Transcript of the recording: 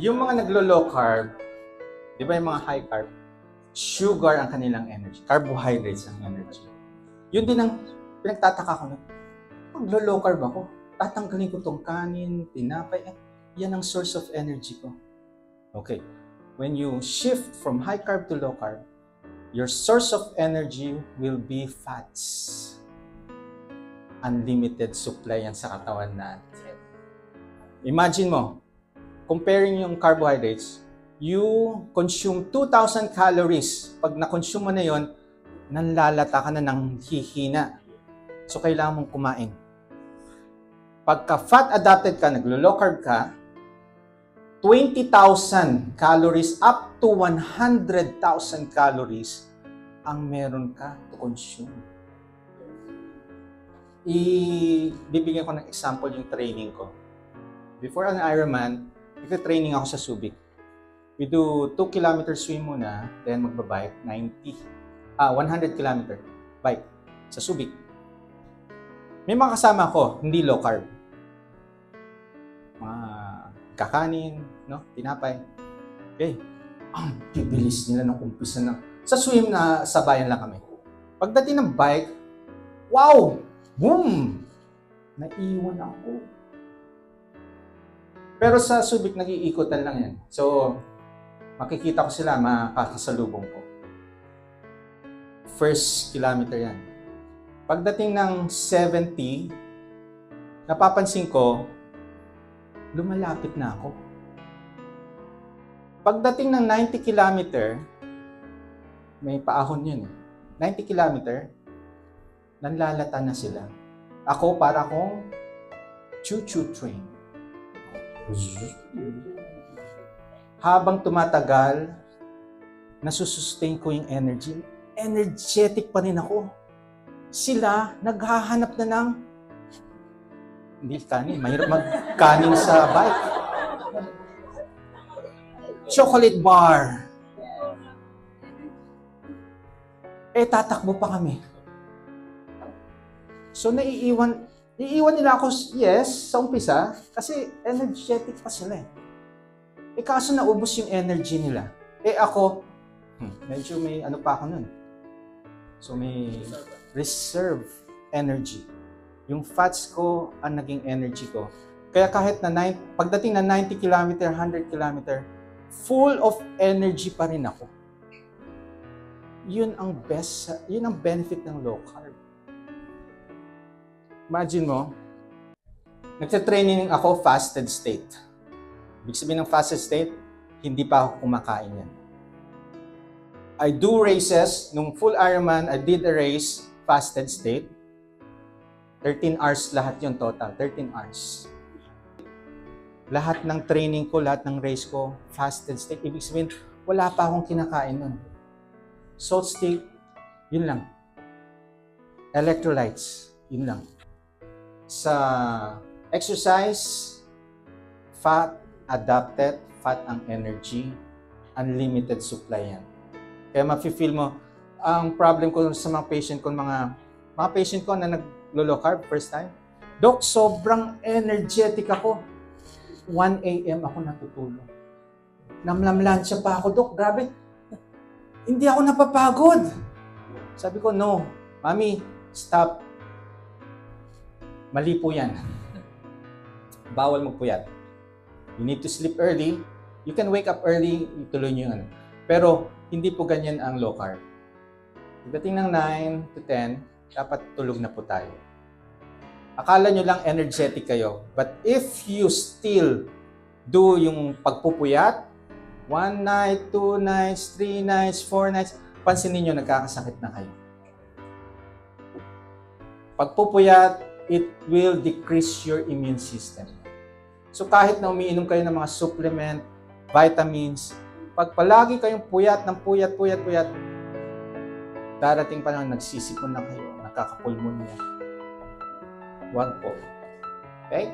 Yung mga naglo-low carb, di ba yung mga high carb, sugar ang kanilang energy, carbohydrates ang energy. Yun din ang pinagtataka ko na, maglo-low carb ako, tatanggalin ko tong kanin, tinapay, yan ang source of energy ko. Okay, when you shift from high carb to low carb, your source of energy will be fats. Unlimited supply yan sa katawan natin. Imagine mo, comparing yung carbohydrates, you consume 2,000 calories. Pag na-consume mo na yun, nanlalata ka na ng hihina. So, kailangan mong kumain. Pagka fat adapted ka, naglo-low carb ka, 20,000 calories up to 100,000 calories ang meron ka to consume. Bibigyan ko ng example yung training ko. Before an Ironman, nagka-training ako sa Subic. We do 2 km swim muna, then magbabike, 100 km bike sa Subic. May mga kasama ko, hindi low carb. Mga kakanin, no? Tinapay. Okay. Ang bibilis nila ng umpisa na. Sa swim na sabayan lang kami. Pagdating ng bike, wow! Boom! Naiwan ako. Pero sa Subic, nag-iikotan lang yan. So, makikita ko sila, makakasalubong ko. First kilometer yan. Pagdating ng 70, napapansin ko, lumalapit na ako. Pagdating ng 90 kilometer, may paahon yun. 90 kilometer, nanlalata na sila. Ako para akong choo-choo train. Habang tumatagal, nasusustain ko yung energy. Energetic pa rin ako. Sila, naghahanap na ng hindi kanin. Mahirap magkanin sa bike. Chocolate bar. Tatakbo pa kami. So, naiiwan nila ako, yes, sa umpisa, kasi energetic pa sila eh. Kaso naubos yung energy nila. Ako, medyo may ano pa ako nun. So, may reserve energy. Yung fats ko ang naging energy ko. Kaya kahit na pagdating na 90 km, 100 km, full of energy pa rin ako. Yun ang benefit ng low carb. Imagine mo, nagsa-training ako fasted state. Ibig sabihin ng fasted state, hindi pa ako kumakain yan. I do races. Nung full Ironman, I did a race, fasted state. 13 hours lahat yun total. 13 hours. Lahat ng training ko, lahat ng race ko, fasted state. Ibig sabihin, wala pa akong kinakain nun. Salt stick, yun lang. Electrolytes, yun lang. Sa exercise, fat adapted, fat ang energy, unlimited supply yan. Kaya mafe-feel mo, ang problem ko sa mga patient ko, mga patient ko na nag-low carb first time, Doc, sobrang energetic ako. 1 a.m. ako natutulog. Namlamlansya pa ako, Doc, grabe. Hindi ako napapagod. Sabi ko, no, Mami, stop. Mali po yan. Bawal magpuyat. You need to sleep early. You can wake up early, ituloy nyo yung ano. Pero, hindi po ganyan ang low carb. Pagdating ng 9 to 10, dapat tulog na po tayo. Akala nyo lang energetic kayo. But if you still do yung pagpupuyat, 1 night, 2 nights, 3 nights, 4 nights, pansinin nyo, nagkakasakit na kayo. Pagpupuyat, it will decrease your immune system. So kahit na umiinom kayo ng mga supplement, vitamins, pag palagi kayong puyat, darating pa lang nagsisipon na kayo, nakakapulmonya. Huwag po. Okay?